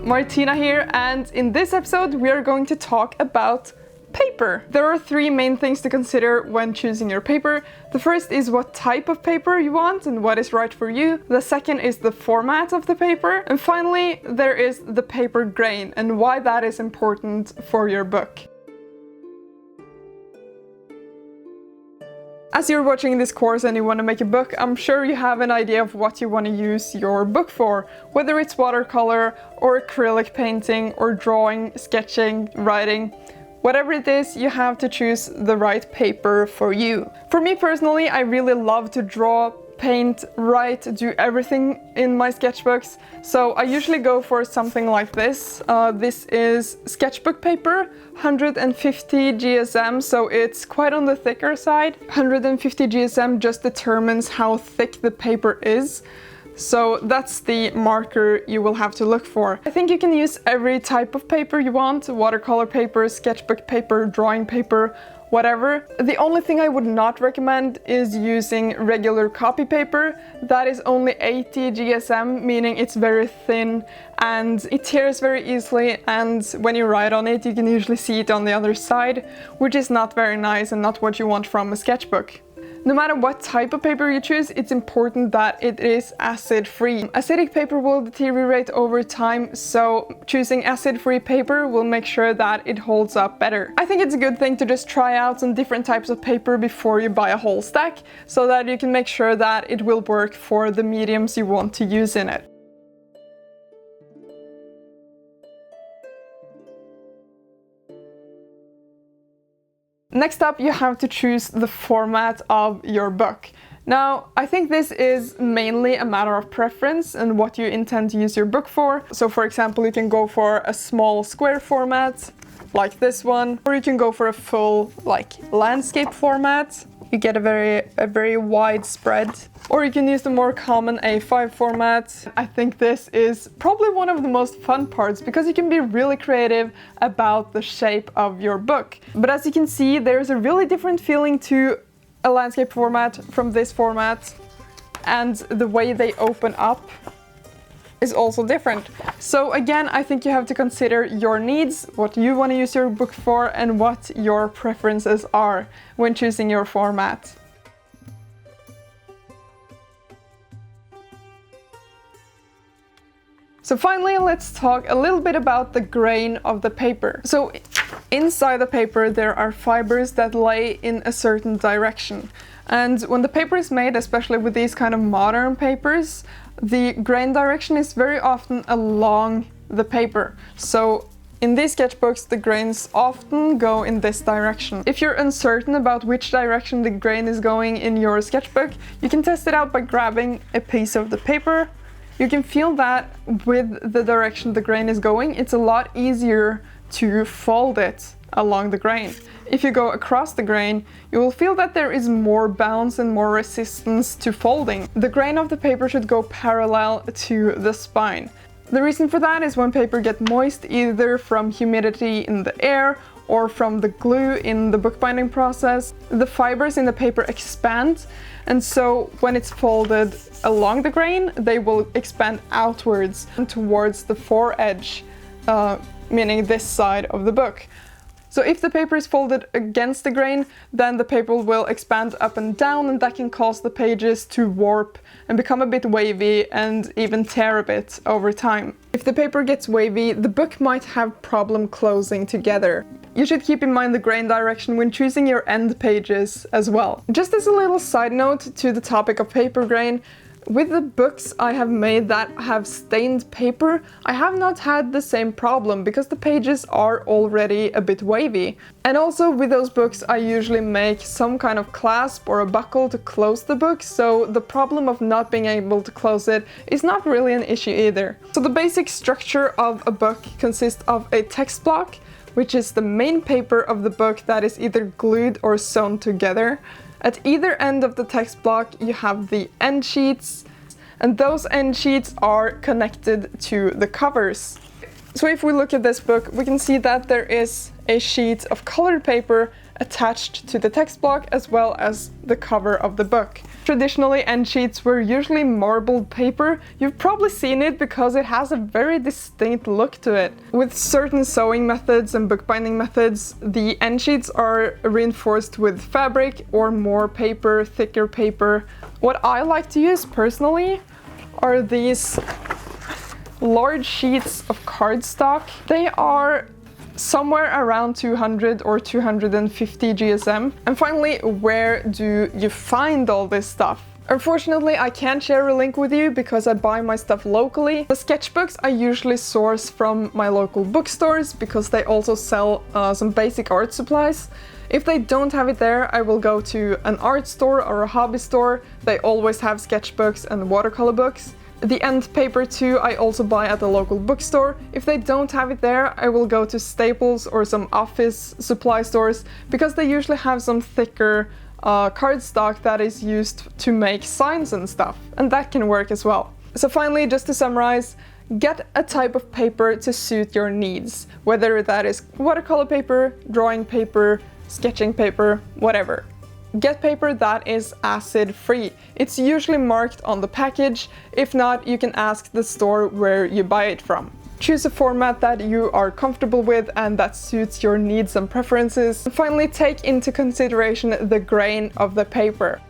Martina here, and in this episode we are going to talk about paper. There are three main things to consider when choosing your paper. The first is what type of paper you want and what is right for you. The second is the format of the paper. And finally, there is the paper grain and why that is important for your book. As you're watching this course and you want to make a book, I'm sure you have an idea of what you want to use your book for, whether it's watercolor or acrylic painting or drawing, sketching, writing. Whatever it is, you have to choose the right paper for you. For me personally, I really love to draw, paint, write, do everything in my sketchbooks. So I usually go for something like this. This is sketchbook paper, 150 GSM, so it's quite on the thicker side. 150 GSM just determines how thick the paper is. So that's the marker you will have to look for. I think you can use every type of paper you want, watercolor paper, sketchbook paper, drawing paper, whatever. The only thing I would not recommend is using regular copy paper. That is only 80 GSM, meaning it's very thin and it tears very easily, and when you write on it you can usually see it on the other side, which is not very nice and not what you want from a sketchbook. No matter what type of paper you choose, it's important that it is acid-free. Acidic paper will deteriorate over time, so choosing acid-free paper will make sure that it holds up better. I think it's a good thing to just try out some different types of paper before you buy a whole stack, so that you can make sure that it will work for the mediums you want to use in it. Next up, you have to choose the format of your book. Now, I think this is mainly a matter of preference and what you intend to use your book for. So for example, you can go for a small square format, like this one, or you can go for a full, landscape format. You get a very wide spread. Or you can use the more common A5 format. I think this is probably one of the most fun parts because you can be really creative about the shape of your book. But as you can see, there's a really different feeling to a landscape format from this format, and the way they open up is also different. So again, I think you have to consider your needs, what you want to use your book for, and what your preferences are when choosing your format. So finally, let's talk a little bit about the grain of the paper. So inside the paper there are fibers that lay in a certain direction. And when the paper is made, especially with these kind of modern papers, the grain direction is very often along the paper. So in these sketchbooks, the grains often go in this direction. If you're uncertain about which direction the grain is going in your sketchbook, you can test it out by grabbing a piece of the paper. You can feel that with the direction the grain is going, it's a lot easier to fold it along the grain. If you go across the grain, you will feel that there is more bounce and more resistance to folding. The grain of the paper should go parallel to the spine. The reason for that is when paper gets moist, either from humidity in the air or from the glue in the bookbinding process, the fibers in the paper expand, and so when it's folded along the grain, they will expand outwards and towards the fore-edge, meaning this side of the book. So if the paper is folded against the grain, then the paper will expand up and down, and that can cause the pages to warp and become a bit wavy and even tear a bit over time. If the paper gets wavy, the book might have problem closing together. You should keep in mind the grain direction when choosing your end pages as well. Just as a little side note to the topic of paper grain, with the books I have made that have stained paper, I have not had the same problem because the pages are already a bit wavy. And also with those books I usually make some kind of clasp or a buckle to close the book, so the problem of not being able to close it is not really an issue either. So the basic structure of a book consists of a text block, which is the main paper of the book that is either glued or sewn together. At either end of the text block you have the end sheets, and those end sheets are connected to the covers. So if we look at this book, we can see that there is a sheet of colored paper attached to the text block as well as the cover of the book. Traditionally, end sheets were usually marbled paper. You've probably seen it because it has a very distinct look to it. With certain sewing methods and bookbinding methods, the end sheets are reinforced with fabric or more paper, thicker paper. What I like to use personally are these large sheets of cardstock. They are somewhere around 200 or 250 GSM. And finally, where do you find all this stuff? Unfortunately, I can't share a link with you because I buy my stuff locally. The sketchbooks I usually source from my local bookstores because they also sell some basic art supplies. If they don't have it there, I will go to an art store or a hobby store. They always have sketchbooks and watercolor books. The end paper too I also buy at the local bookstore. If they don't have it there, I will go to Staples or some office supply stores because they usually have some thicker cardstock that is used to make signs and stuff, and that can work as well. So finally, just to summarize, get a type of paper to suit your needs, whether that is watercolor paper, drawing paper, sketching paper, whatever. Get paper that is acid-free. It's usually marked on the package. If not, you can ask the store where you buy it from. Choose a format that you are comfortable with and that suits your needs and preferences. And finally, take into consideration the grain of the paper.